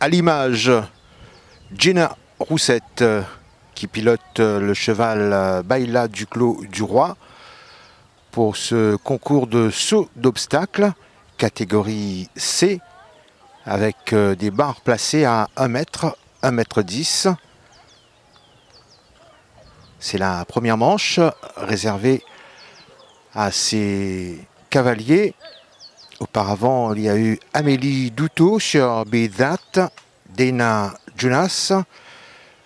à l'image, Jenna Roussette qui pilote le cheval Baila du Clos du Roi pour ce concours de saut d'obstacles, catégorie C, avec des barres placées à 1 mètre, 1 mètre 10. C'est la première manche réservée à ces cavaliers. Auparavant, il y a eu Amélie Douteau sur Be That, Dana Jonas,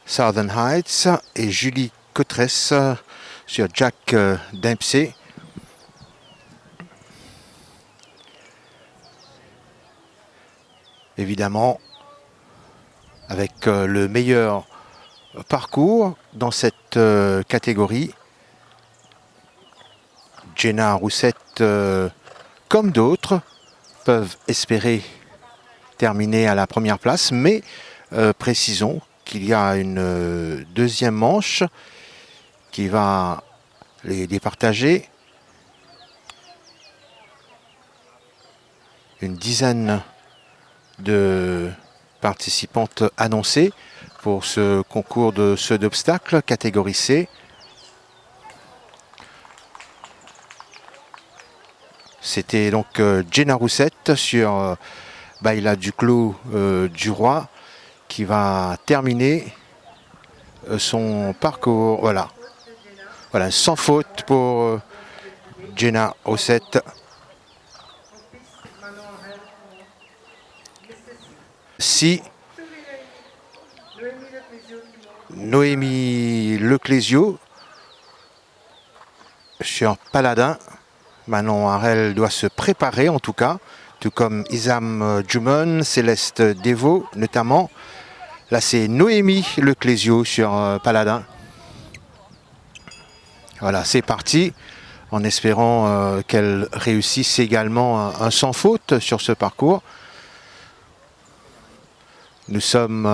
Southern Heights et Julie Cotresse sur Jack Dempsey. Évidemment, avec le meilleur parcours dans cette catégorie. Jenna Roussette, comme d'autres, peuvent espérer terminer à la première place, mais précisons qu'il y a une deuxième manche qui va les départager. Une dizaine de participantes annoncées pour ce concours de saut d'obstacles catégorie C. C'était donc Jenna Roussette sur Baila du Clos du Roi qui va terminer son parcours. Voilà, sans faute pour Jenna Roussette. Si Noémie Leclésio sur Paladin. Manon Harel doit se préparer en tout cas, tout comme Isam Jumon, Céleste Devaux notamment. Là c'est Noémie Leclésio sur Paladin. Voilà, c'est parti, en espérant qu'elle réussisse également un sans faute sur ce parcours. Nous sommes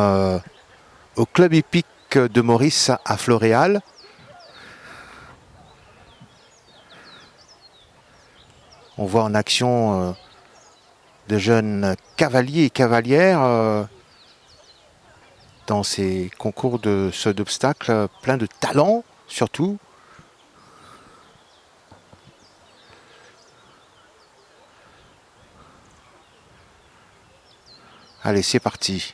au club hippique de Maurice à Floréal. On voit en action de jeunes cavaliers et cavalières dans ces concours de saut d'obstacles, plein de talent surtout. Allez, c'est parti.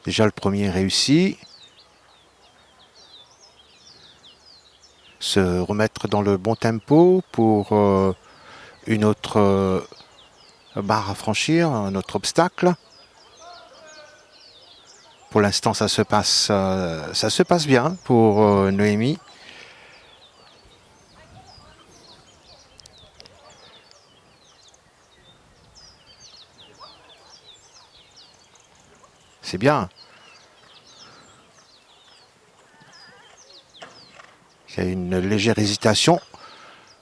Déjà le premier réussi. Se remettre dans le bon tempo pour une autre barre à franchir, un autre obstacle. Pour l'instant, ça se passe bien pour Noémie. C'est bien. Il y a une légère hésitation,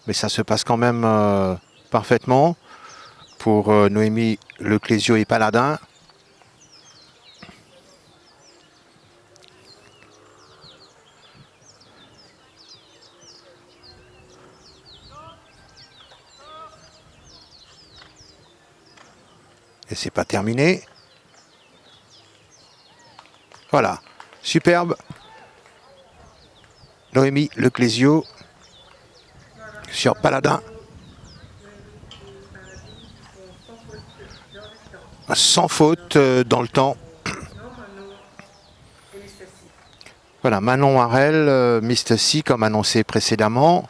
mais ça se passe quand même parfaitement pour Noémie Leclésio et Paladin. Et c'est pas terminé. Voilà, superbe. Noémie Leclésio sur Paladin. Sans faute dans le temps. Voilà, Manon Harel, Mr. C comme annoncé précédemment.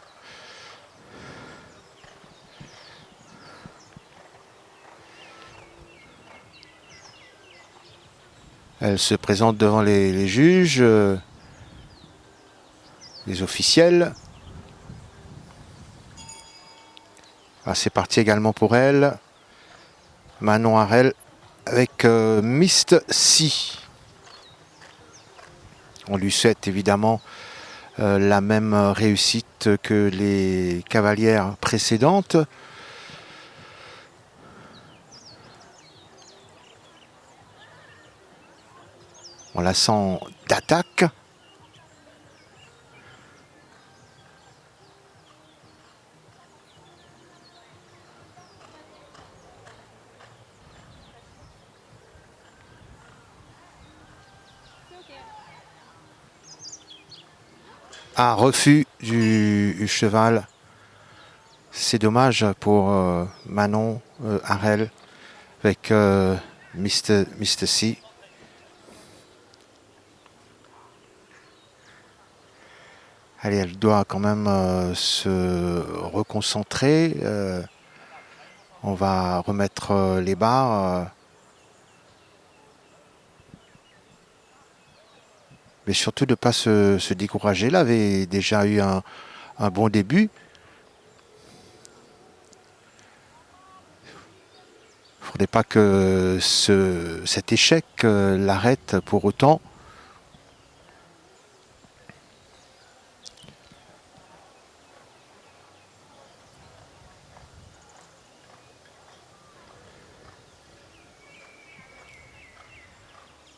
Elle se présente devant les juges, les officiels. Ah, c'est parti également pour elle. Manon Harel avec Mr. C. On lui souhaite évidemment la même réussite que les cavalières précédentes. On la sent d'attaque. Un refus du cheval. C'est dommage pour Manon Harel avec Mr. C. Allez, elle doit quand même se reconcentrer. On va remettre les barres. Mais surtout de ne pas se décourager. Elle avait déjà eu un bon début. Il ne faudrait pas que cet échec l'arrête pour autant.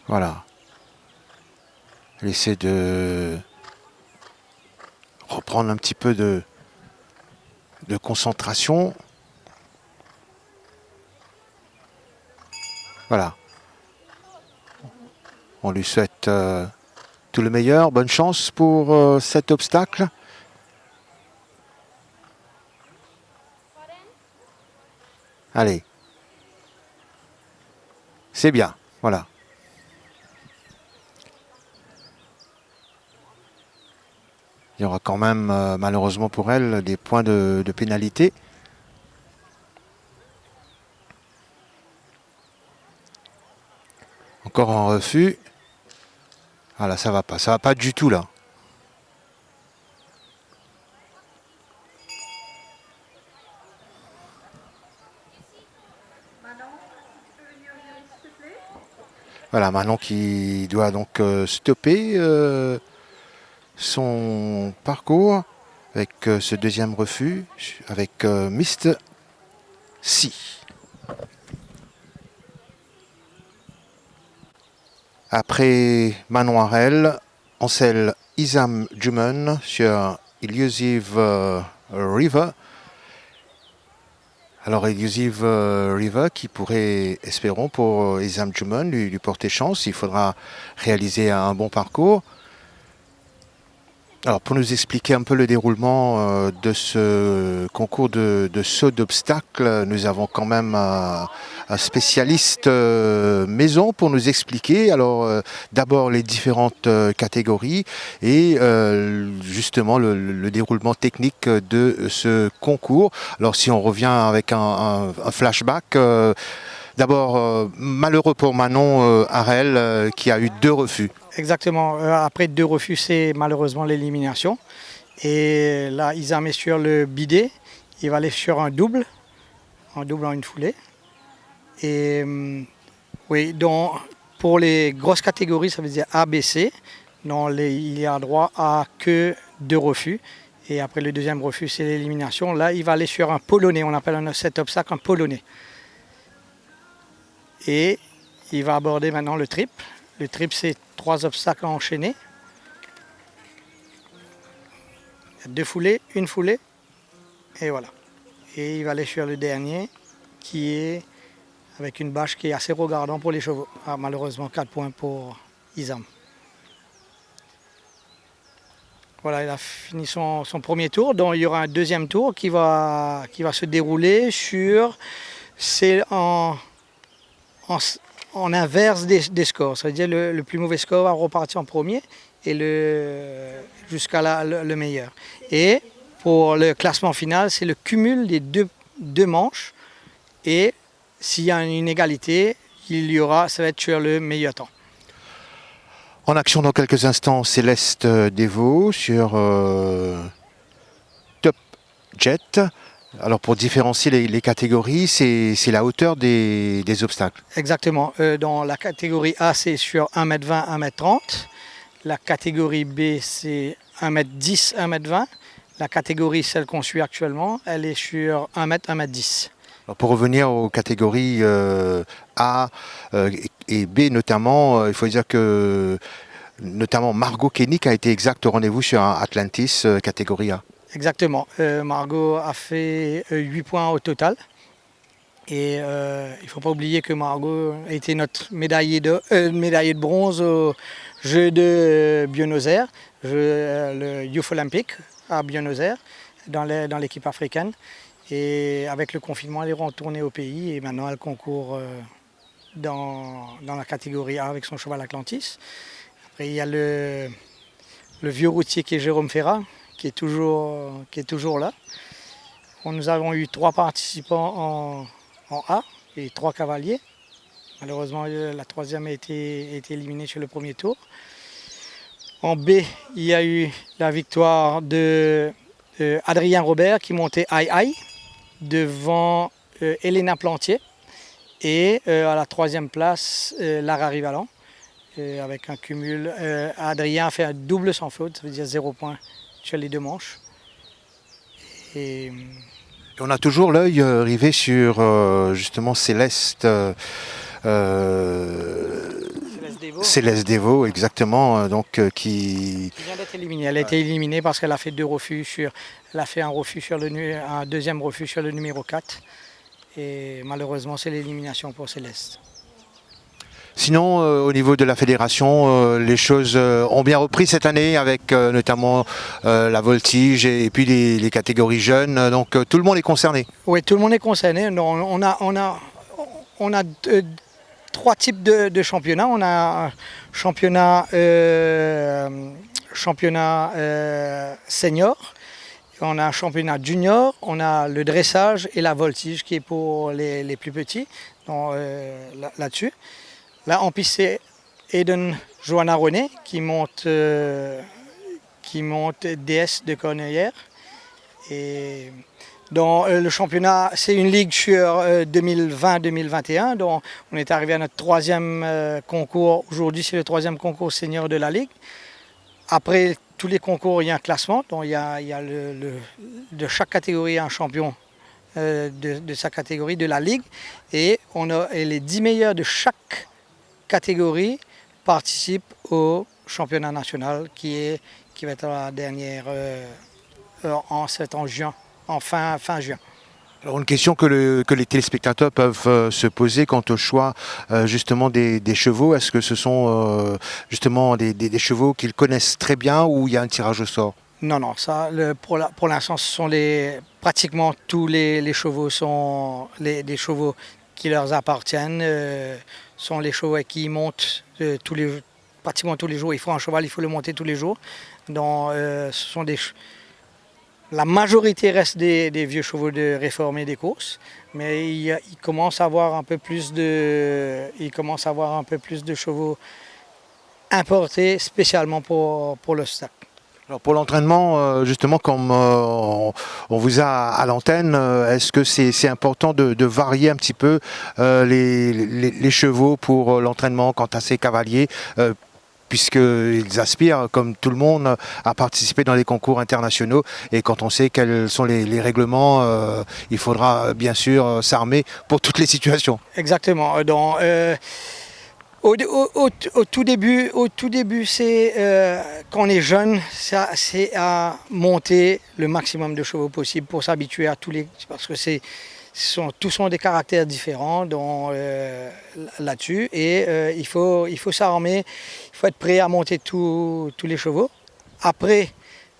Voilà. Elle essaie de reprendre un petit peu de concentration. Voilà. On lui souhaite tout le meilleur. Bonne chance pour cet obstacle. Allez. C'est bien. Voilà. Il y aura quand même, malheureusement pour elle, des points de pénalité. Encore un refus. Ah là, ça va pas du tout là. Voilà, Manon qui doit donc stopper son parcours avec ce deuxième refus, avec Mr. C. Après Manon Harel, Ansel Isam Juman sur Illusive River. Alors Illusive River qui pourrait, espérons, pour Isam Juman lui porter chance. Il faudra réaliser un bon parcours. Alors pour nous expliquer un peu le déroulement de ce concours de saut d'obstacles, nous avons quand même un spécialiste maison pour nous expliquer. Alors d'abord les différentes catégories et justement le déroulement technique de ce concours. Alors si on revient avec un flashback, d'abord malheureux pour Manon Harel qui a eu 2 refus. Exactement. Après 2 refus, c'est malheureusement l'élimination. Et là, Isam est sur le bidet. Il va aller sur un double en une foulée. Et oui, donc pour les grosses catégories, ça veut dire A, B, C. Il y a droit à que 2 refus. Et après le deuxième refus, c'est l'élimination. Là, il va aller sur un polonais. On appelle cet obstacle un polonais. Et il va aborder maintenant le trip. Le trip, c'est 3 obstacles enchaînés. 2 foulées, 1 foulée, et voilà. Et il va aller sur le dernier, qui est avec une bâche qui est assez regardant pour les chevaux. Ah, malheureusement, 4 points pour Isam. Voilà, il a fini son premier tour. Donc il y aura un deuxième tour qui va se dérouler sur... C'est en inverse des scores. C'est-à-dire le plus mauvais score va repartir en premier et jusqu'à le meilleur. Et pour le classement final, c'est le cumul des deux manches. Et s'il y a une égalité, ça va être sur le meilleur temps. En action dans quelques instants, Céleste Devaux sur Top Jet. Alors pour différencier les catégories, c'est la hauteur des obstacles. Exactement. Dans la catégorie A, c'est sur 1m20, 1m30. La catégorie B, c'est 1m10, 1m20. La catégorie, celle qu'on suit actuellement, elle est sur 1m, 1m10. Alors pour revenir aux catégories A et B notamment, il faut dire que notamment Margot Koenig a été exact au rendez-vous sur un Atlantis catégorie A. Exactement. Margot a fait 8 points au total. Et il ne faut pas oublier que Margot a été notre médaillée de bronze aux Jeux de Buenos Aires, le Youth Olympique à Buenos Aires, dans l'équipe africaine. Et avec le confinement, elle est retournée au pays et maintenant elle concourt dans la catégorie A avec son cheval Atlantis. Après, il y a le vieux routier qui est Jérôme Ferrat, qui est toujours là. Nous avons eu 3 participants en A et 3 cavaliers. Malheureusement, la troisième a été éliminée sur le premier tour. En B, il y a eu la victoire de Adrien Robert qui montait Aïe devant Elena Plantier. Et à la 3e place, Lara Rivalan. Avec un cumul, Adrien a fait un double sans faute, ça veut dire 0 point sur les 2 manches. Et on a toujours l'œil rivé sur justement Céleste. Céleste Devaux, exactement, qui vient d'être éliminée. Elle a été éliminée parce qu'elle a fait 2 refus elle a fait un deuxième refus sur le numéro 4. Et malheureusement, c'est l'élimination pour Céleste. Sinon, au niveau de la fédération, les choses ont bien repris cette année avec notamment la voltige et puis les catégories jeunes. Donc tout le monde est concerné. Oui, tout le monde est concerné. On a 3 types de championnats. On a un championnat senior, on a un championnat junior, on a le dressage et la voltige qui est pour les plus petits là-dessus. Là, en piste, c'est Eden Johanna René qui monte DS de Corneillère. Et dans le championnat, c'est une ligue sur 2020-2021. Donc, on est arrivé à notre 3e concours. Aujourd'hui, c'est le 3e concours senior de la ligue. Après tous les concours, il y a un classement. Donc, il y a de chaque catégorie un champion de sa catégorie, de la ligue. Et les 10 meilleurs de chaque catégorie participent au championnat national qui va être la dernière en juin, fin juin. Alors une question que les téléspectateurs peuvent se poser quant au choix justement des chevaux. Est-ce que ce sont justement des chevaux qu'ils connaissent très bien ou il y a un tirage au sort? Non, ça, pour l'instant, ce sont pratiquement tous les chevaux sont des chevaux qui leur appartiennent, sont les chevaux qui montent pratiquement tous les jours. Il faut un cheval, il faut le monter tous les jours. Donc, la majorité reste des vieux chevaux de réformés des courses, mais il commence à avoir un peu plus de chevaux importés spécialement pour le stack. Alors pour l'entraînement, justement, comme on vous a à l'antenne, est-ce que c'est important de varier un petit peu les chevaux pour l'entraînement quant à ces cavaliers puisqu'ils aspirent, comme tout le monde, à participer dans les concours internationaux. Et quand on sait quels sont les règlements, il faudra bien sûr s'armer pour toutes les situations. Exactement. Donc, au tout début, c'est quand on est jeune, c'est à monter le maximum de chevaux possible pour s'habituer à parce que tous sont des caractères différents là-dessus et il faut s'armer, il faut être prêt à monter tous les chevaux. Après,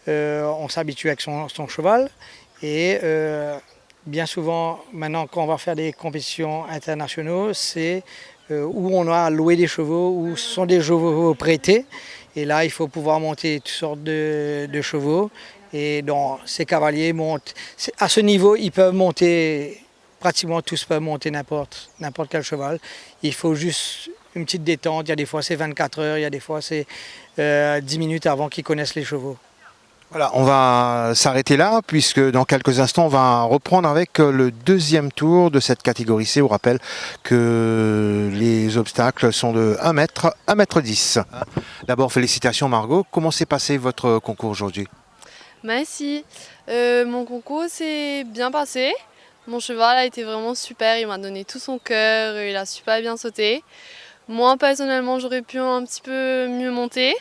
on s'habitue avec son cheval et bien souvent, maintenant quand on va faire des compétitions internationales, c'est où on a loué des chevaux, où ce sont des chevaux prêtés. Et là, il faut pouvoir monter toutes sortes de chevaux. Et donc, ces cavaliers montent. À ce niveau, ils peuvent monter, pratiquement tous peuvent monter n'importe quel cheval. Il faut juste une petite détente. Il y a des fois, c'est 24 heures, il y a des fois, c'est 10 minutes avant qu'ils connaissent les chevaux. Voilà, on va s'arrêter là puisque dans quelques instants on va reprendre avec le 2e tour de cette catégorie C. On rappelle que les obstacles sont de 1 mètre, 1,10 m. D'abord félicitations Margot, comment s'est passé votre concours aujourd'hui? Merci, mon concours s'est bien passé. Mon cheval a été vraiment super, il m'a donné tout son cœur, il a super bien sauté. Moi personnellement j'aurais pu un petit peu mieux monter.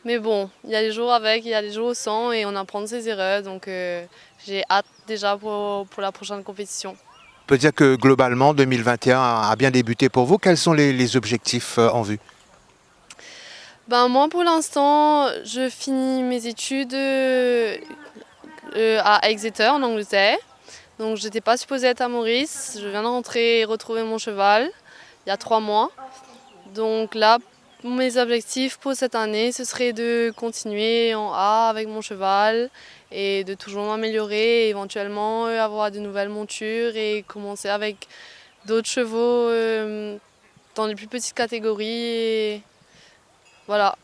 Mais bon, il y a des jours avec, il y a des jours sans et on apprend de ses erreurs. Donc j'ai hâte déjà pour la prochaine compétition. On peut dire que globalement 2021 a bien débuté pour vous. Quels sont les objectifs en vue? Ben, moi, pour l'instant, je finis mes études à Exeter, en Angleterre. Donc, je n'étais pas supposée être à Maurice. Je viens de rentrer et retrouver mon cheval il y a 3 mois. Donc là, mes objectifs pour cette année, ce serait de continuer en A avec mon cheval et de toujours m'améliorer, et éventuellement avoir de nouvelles montures et commencer avec d'autres chevaux dans les plus petites catégories. Et voilà.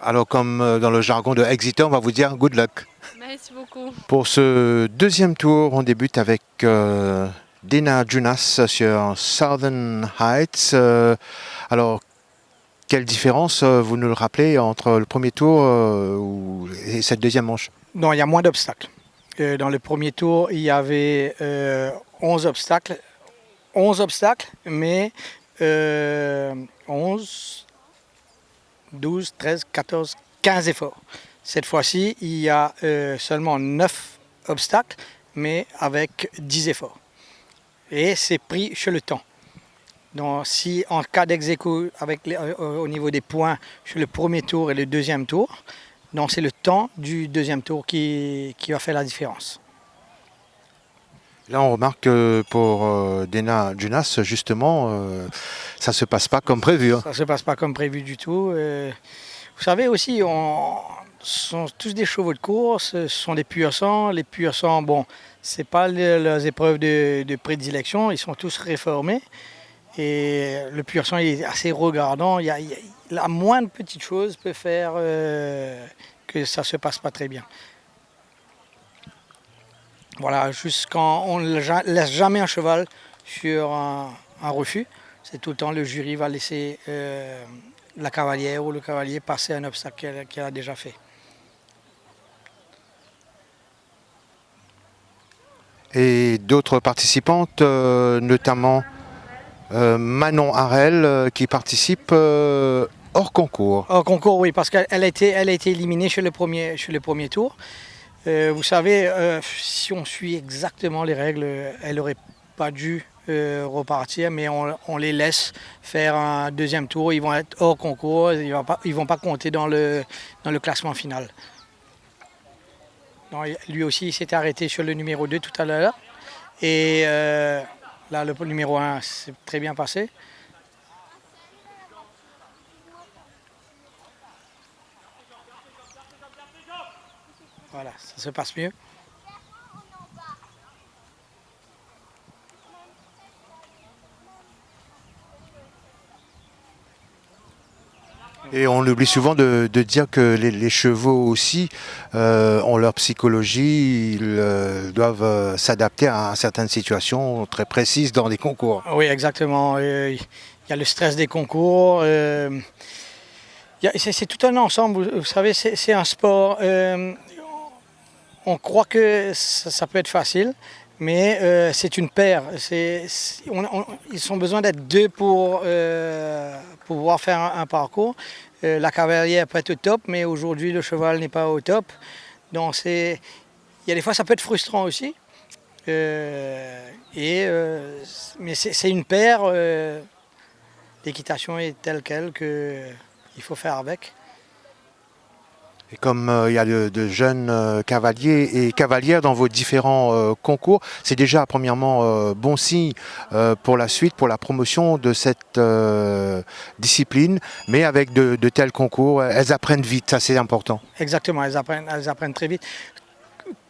Alors comme dans le jargon de Exeter, on va vous dire good luck. Merci beaucoup. Pour ce deuxième tour, on débute avec Dana Junas sur Southern Heights. Alors, quelle différence, vous nous le rappelez, entre le premier tour et cette deuxième manche? Non, il y a moins d'obstacles. Dans le premier tour, il y avait 11 obstacles. 11 obstacles, mais 11, 12, 13, 14, 15 efforts. Cette fois-ci, il y a seulement 9 obstacles, mais avec 10 efforts. Et c'est pris sur le temps. Donc, si en cas d'ex-aequo au niveau des points sur le premier tour et le deuxième tour, donc c'est le temps du deuxième tour qui va faire la différence. Là, on remarque que pour Dana Junas, justement, ça ne se passe pas comme prévu. Ça ne se passe pas comme prévu du tout. Vous savez aussi, ce sont tous des chevaux de course, ce sont des pur sang. Les pur sang, bon, ce n'est pas leurs épreuves de prédilection, ils sont tous réformés. Et le pur sang est assez regardant. La moindre petite chose peut faire que ça ne se passe pas très bien. Voilà, juste quand on ne laisse jamais un cheval sur un refus, c'est tout le temps le jury va laisser la cavalière ou le cavalier passer un obstacle qu'elle a déjà fait. Et d'autres participantes, notamment Manon Harel, qui participe hors concours. Hors concours, oui, parce qu'elle a été éliminée sur le premier tour. Vous savez, si on suit exactement les règles, elle n'aurait pas dû repartir, mais on les laisse faire un deuxième tour. Ils vont être hors concours, ils ne vont pas compter dans le classement final. Donc, lui aussi, il s'était arrêté sur le numéro 2 tout à l'heure. Et là, le numéro 1 s'est très bien passé. Voilà, ça se passe mieux. Et on oublie souvent de dire que les chevaux aussi ont leur psychologie, ils doivent s'adapter à certaines situations très précises dans les concours. Oui, exactement. Il y a le stress des concours. C'est tout un ensemble, vous savez, c'est un sport. On croit que ça peut être facile, mais c'est une paire. Ils ont besoin d'être deux pour pouvoir faire un parcours. La cavalière peut être au top, mais aujourd'hui le cheval n'est pas au top. Donc il y a des fois ça peut être frustrant aussi. Mais c'est une paire. L'équitation est telle qu'elle qu'il faut faire avec. Et comme il y a de jeunes cavaliers et cavalières dans vos différents concours, c'est déjà premièrement bon signe pour la suite, pour la promotion de cette discipline. Mais avec de tels concours, elles apprennent vite, ça c'est important. Exactement, elles apprennent très vite.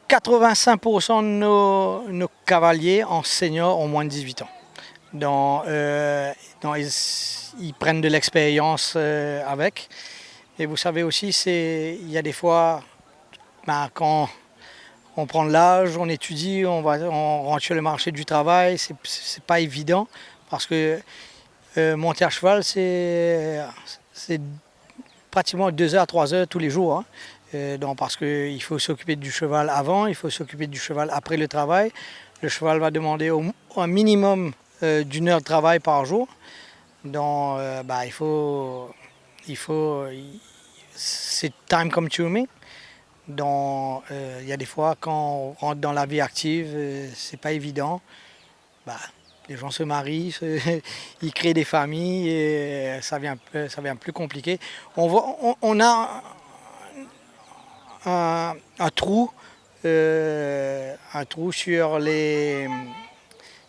85% de nos cavaliers en senior ont moins de 18 ans. Donc ils prennent de l'expérience avec. Et vous savez aussi, il y a des fois, quand on prend de l'âge, on étudie, on rentre sur le marché du travail, c'est pas évident parce que monter à cheval, c'est pratiquement 2 heures, 3 heures tous les jours. Hein. Donc parce qu'il faut s'occuper du cheval avant, il faut s'occuper du cheval après le travail. Le cheval va demander un minimum d'1 heure de travail par jour. Donc c'est time consuming. Donc il y a des fois quand on rentre dans la vie active, c'est pas évident. Les gens se marient, ils créent des familles et ça devient plus compliqué. On a un trou sur les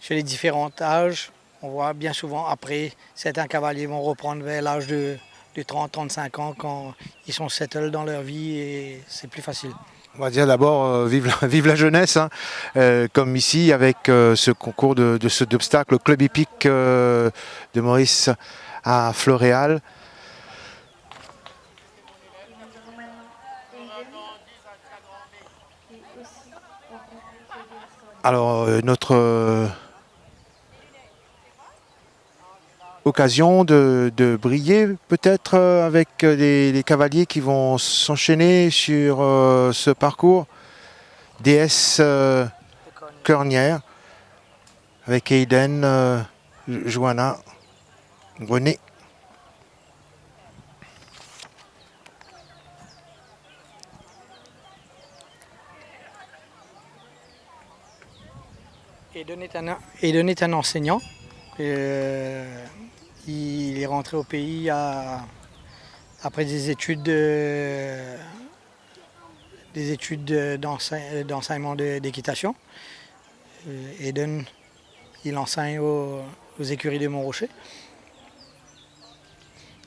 différents âges. On voit bien souvent après, certains cavaliers vont reprendre vers l'âge de 30-35 ans quand ils sont settled dans leur vie et c'est plus facile. On va dire d'abord vive la jeunesse, hein, comme ici avec ce concours de saut d'obstacle au club hippique de Maurice à Floréal. Alors notre occasion de briller peut-être avec les cavaliers qui vont s'enchaîner sur ce parcours. DS Cornière avec Aiden, Johanna, René. Aiden est un enseignant. Il est rentré au pays après des études d'enseignement d'équitation. Aiden, il enseigne aux écuries de Montrocher.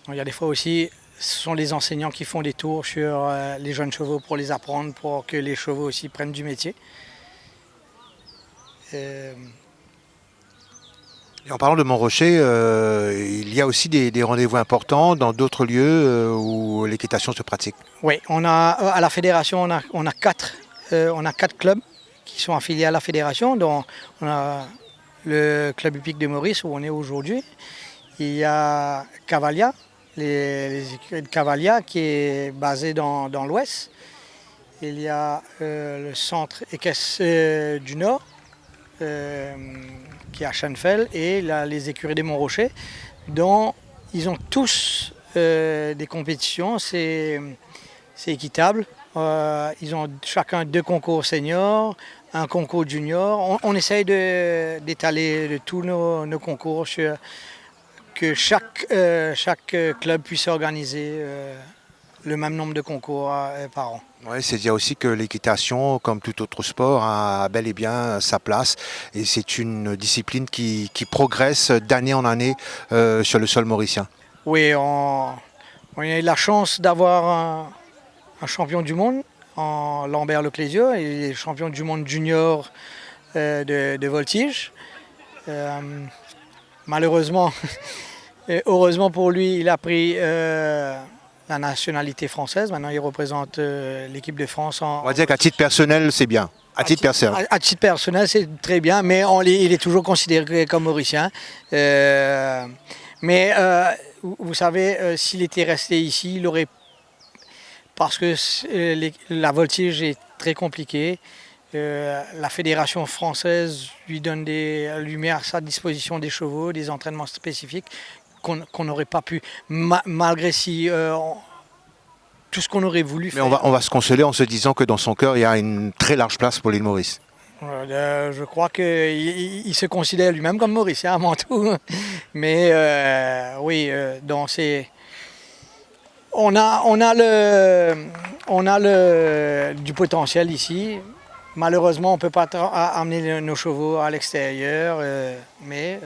Il y a des fois aussi, ce sont les enseignants qui font des tours sur les jeunes chevaux pour les apprendre, pour que les chevaux aussi prennent du métier. Et en parlant de Montrocher, il y a aussi des rendez-vous importants dans d'autres lieux où l'équitation se pratique. Oui, à la fédération, on a quatre clubs qui sont affiliés à la fédération. Donc, on a le club hippique de Maurice où on est aujourd'hui. Il y a Cavalia, les écuries de Cavalia qui est basé dans l'ouest. Il y a le centre équestre du Nord. Qui est à Schenfeld, et les écuries des Montrocher, dont ils ont tous des compétitions, c'est équitable. Ils ont chacun 2 concours seniors, un concours junior. On essaye d'étaler de tous nos concours sur que chaque club puisse organiser le même nombre de concours par an. Oui, c'est dire aussi que l'équitation, comme tout autre sport, a bel et bien sa place. Et c'est une discipline qui progresse d'année en année sur le sol mauricien. Oui, on a eu la chance d'avoir un champion du monde, en Lambert Leclésio, et champion du monde junior de voltige. Malheureusement, heureusement pour lui, il a pris la nationalité française. Maintenant, il représente l'équipe de France. On va dire qu'à titre personnel, c'est bien. À titre personnel, c'est très bien, mais il est toujours considéré comme mauricien. Mais vous savez, s'il était resté ici, il aurait... Parce que la voltige est très compliquée. La fédération française lui met à sa disposition des chevaux, des entraînements spécifiques qu'on n'aurait pas pu, malgré tout ce qu'on aurait voulu faire. Mais on va se consoler en se disant que dans son cœur, il y a une très large place pour l'île Maurice. Je crois qu'il se considère lui-même comme mauricien avant tout. Mais oui, on a du potentiel ici. Malheureusement, on ne peut pas amener nos chevaux à l'extérieur, mais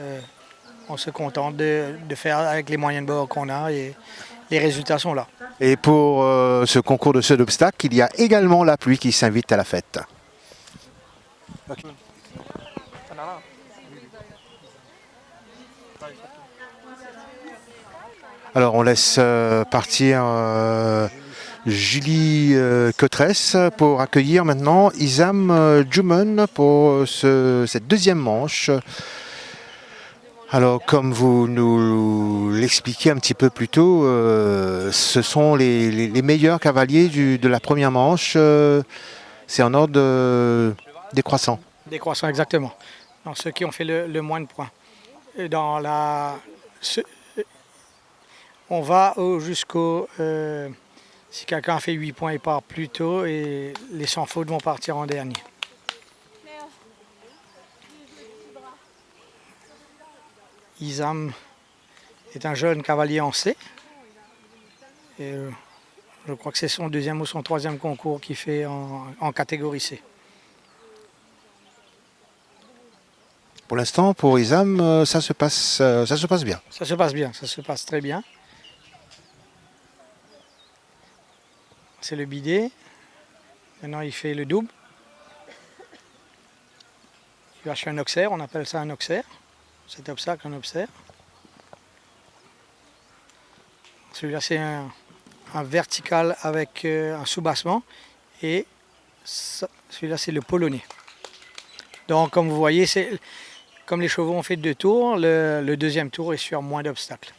on se contente de faire avec les moyens de bord qu'on a et les résultats sont là. Et pour ce concours de saut d'obstacle, il y a également la pluie qui s'invite à la fête. Okay. Alors on laisse partir Julie Cotresse pour accueillir maintenant Isam Djoumen pour cette deuxième manche. Alors, comme vous nous l'expliquiez un petit peu plus tôt, ce sont les meilleurs cavaliers de la première manche. C'est en ordre décroissant. Décroissant, exactement. Dans ceux qui ont fait le moins de points. On va jusqu'au... si quelqu'un a fait 8 points, il part plus tôt et les sans faute vont partir en dernier. Isam est un jeune cavalier en C. Et, je crois que c'est son deuxième ou son troisième concours qu'il fait en catégorie C. Pour l'instant, pour Isam, ça se passe bien. Ça se passe bien, ça se passe très bien. C'est le bidet. Maintenant, il fait le double. Il va chez un auxerre, on appelle ça un auxerre. Cet obstacle, un auxerre. Celui-là, c'est un vertical avec un soubassement. Et celui-là, c'est le polonais. Donc, comme vous voyez, comme les chevaux ont fait 2 tours, le deuxième tour est sur moins d'obstacles.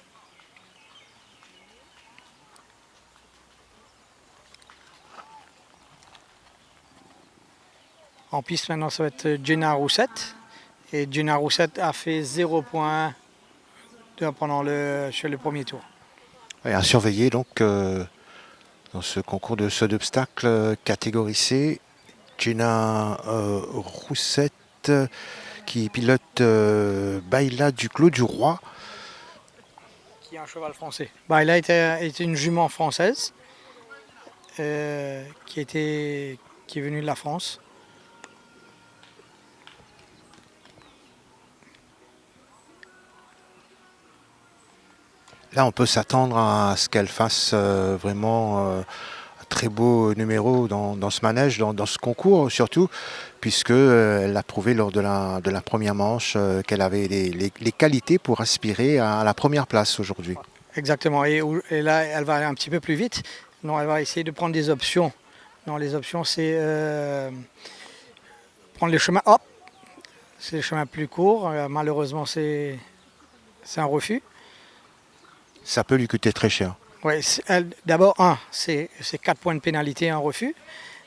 En piste maintenant, ça va être Jenna Roussette. Et Jenna Roussette a fait 0 points sur le premier tour. Et à surveiller donc dans ce concours de saut d'obstacles catégorie C, Jenna Roussette qui pilote Baila du Clos du Roi. Qui est un cheval français. Baila était une jument française qui est venue de la France. Là, on peut s'attendre à ce qu'elle fasse vraiment un très beau numéro dans ce manège, dans ce concours surtout, puisqu'elle a prouvé lors de la première manche qu'elle avait les qualités pour aspirer à la première place aujourd'hui. Exactement, et là, elle va aller un petit peu plus vite. Non, elle va essayer de prendre des options. Non, les options, c'est prendre le chemin, hop, c'est le chemin plus court. Malheureusement, c'est un refus. Ça peut lui coûter très cher. Ouais, d'abord, c'est 4 points de pénalité, un refus.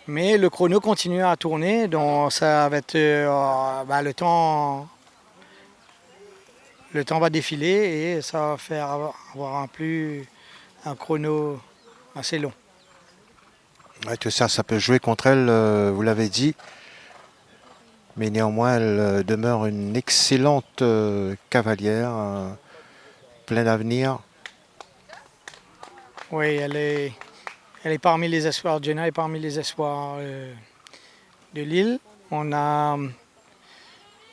Mais le chrono continue à tourner, donc ça va être le temps va défiler et ça va faire avoir un chrono assez long. Ouais, tout ça peut jouer contre elle, vous l'avez dit. Mais néanmoins, elle demeure une excellente cavalière, pleine d'avenir. Oui, elle est parmi les espoirs. Jenna est parmi les espoirs de Lille. On a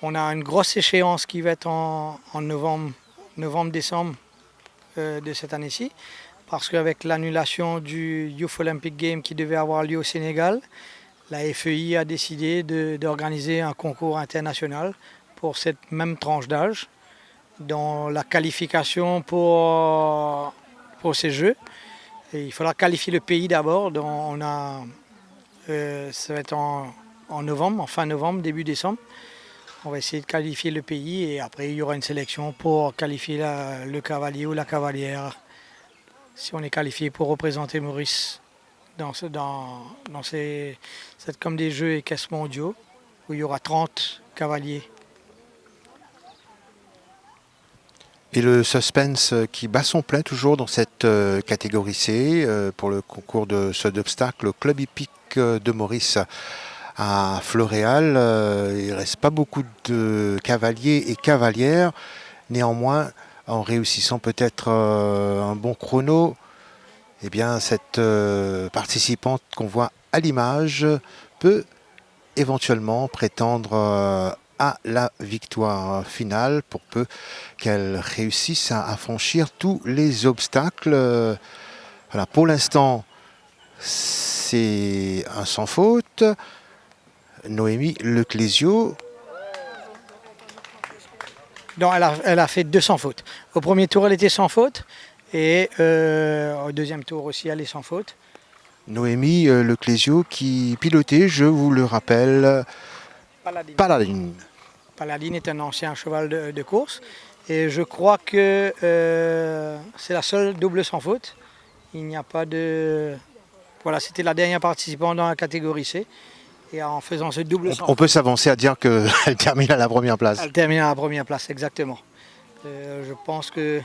une grosse échéance qui va être en novembre-décembre de cette année-ci. Parce qu'avec l'annulation du Youth Olympic Game qui devait avoir lieu au Sénégal, la FEI a décidé d'organiser un concours international pour cette même tranche d'âge, dans la qualification pour ces Jeux. Et il faudra qualifier le pays d'abord. Ça va être en novembre, en fin novembre, début décembre. On va essayer de qualifier le pays et après il y aura une sélection pour qualifier le cavalier ou la cavalière. Si on est qualifié pour représenter Maurice c'est comme des Jeux équestres mondiaux où il y aura 30 cavaliers. Et le suspense qui bat son plein toujours dans cette catégorie C pour le concours de saut d'obstacles au Club hippique de Maurice à Floréal. Il ne reste pas beaucoup de cavaliers et cavalières. Néanmoins, en réussissant peut-être un bon chrono, eh bien, cette participante qu'on voit à l'image peut éventuellement prétendre à la victoire finale pour peu qu'elle réussisse à franchir tous les obstacles. Voilà, pour l'instant, c'est un sans faute. Noémie Leclésio. Non, elle a fait 200 fautes. Au premier tour, elle était sans faute. Et au deuxième tour aussi, elle est sans faute. Noémie Leclésio qui pilotait, je vous le rappelle, Paladine. Paladine est un ancien cheval de course. Et je crois que c'est la seule double sans faute. Il n'y a pas de... Voilà, c'était la dernière participante dans la catégorie C. Et en faisant ce double sans faute... On peut s'avancer à dire qu'elle termine à la première place. Elle termine à la première place, exactement. Je pense que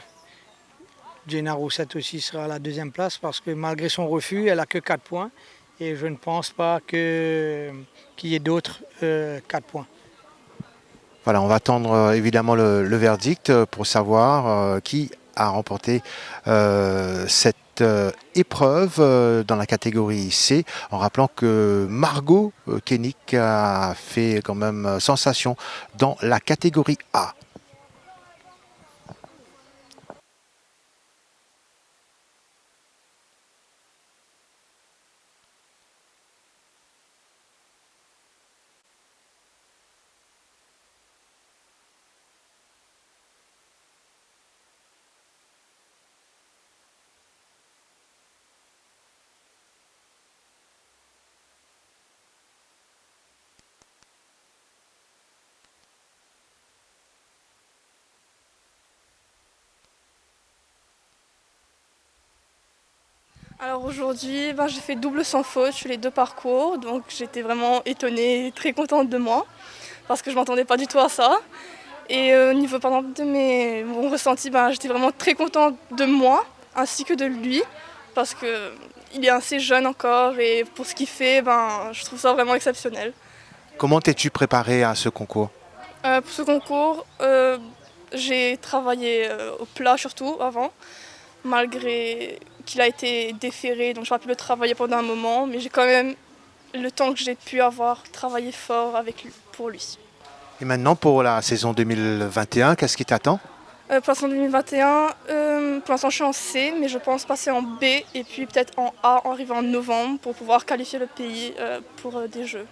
Jenna Roussette aussi sera à la deuxième place parce que malgré son refus, elle n'a que 4 points. Et je ne pense pas qu'il y ait d'autres 4 points. Voilà, on va attendre évidemment le verdict pour savoir qui a remporté cette épreuve dans la catégorie C, en rappelant que Margot Koenig a fait quand même sensation dans la catégorie A. Alors aujourd'hui, j'ai fait double sans faute sur les deux parcours, donc j'étais vraiment étonnée et très contente de moi, parce que je ne m'attendais pas du tout à ça. Et au niveau par exemple, de mon ressenti, j'étais vraiment très contente de moi, ainsi que de lui, parce qu'il est assez jeune encore, et pour ce qu'il fait, je trouve ça vraiment exceptionnel. Comment t'es-tu préparé à ce concours? Pour ce concours, j'ai travaillé au plat surtout avant, malgré qu'il a été déféré, donc je n'aurais pas pu le travailler pendant un moment, mais j'ai quand même, le temps que j'ai pu avoir, travaillé fort pour lui. Et maintenant pour la saison 2021, qu'est-ce qui t'attend? Pour la saison 2021, pour l'instant je suis en C, mais je pense passer en B et puis peut-être en A en arrivant en novembre pour pouvoir qualifier le pays pour des Jeux.